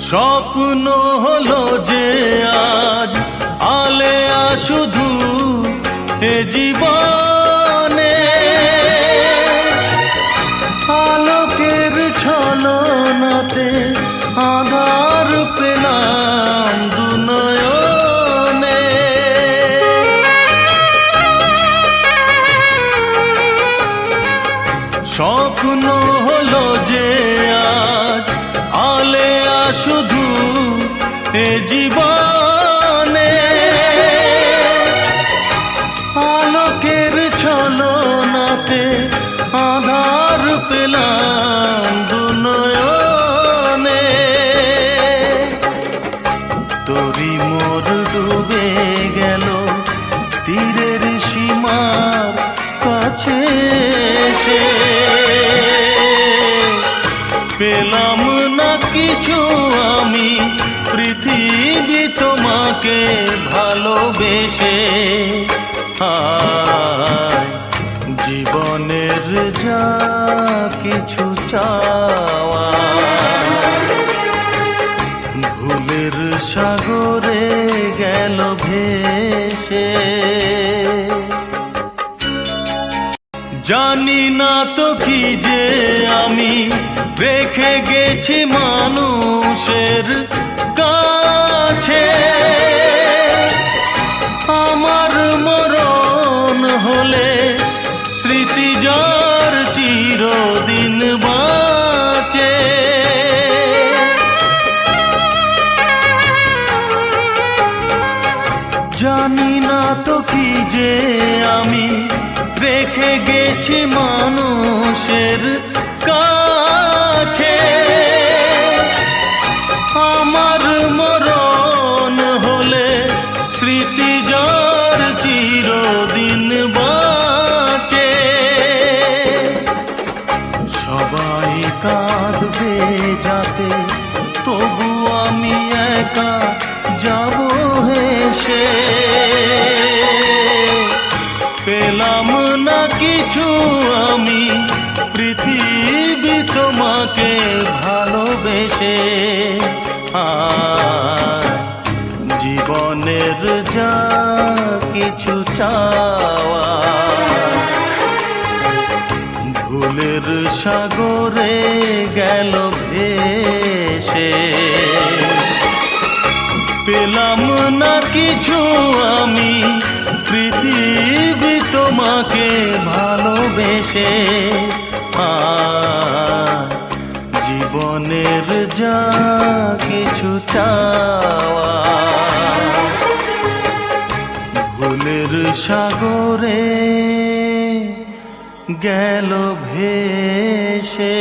স্বপ্ন হলো যে আজ আলেয়া শুধু এ জীবনে, আলোকের ছলনাতে আধার পেলাম দুনয়নে। স্বপ্ন হলো যে আজ আলেয়া শুধু এ জীবনে, আলোকের ছলনাতে আধার পেলাম দুনয়নে। তরি মোর ডুবে গেল তীরের সীমার কাছে এসে, পেলাম না কিছু আমি পৃথিবী তোমাকে ভালোবেসে। জীবনের যা কিছু চাওয়া ভুলের সাগরে গেল ভেসে। জানি না তো কি যে আমি রেখে গেছি মানুষের কাছে, আমার মরণ হলে স্মৃতি যার চিরদিন বাঁচে। জানি না তো কি যে আমি রেখে গেছি মানুষের কাছে, আমার মরণ হলে স্মৃতি যার চিরদিন বাঁচে। সবাই কাঁদবে যাতে তবু আমি একা যাব হেসে, পেলাম না কিছু আমি পৃথিবী তোমাকে ভালোবেসে। জীবনের যা কিছু চাওয়া ভুলের সাগরে গেল ভেসে, পেলাম না কিছু আমি পৃথিবী তোমাকে ভালোবেসে। জীবনের যা কিছু চাওয়া ভুলের সাগরে গেল ভেসে।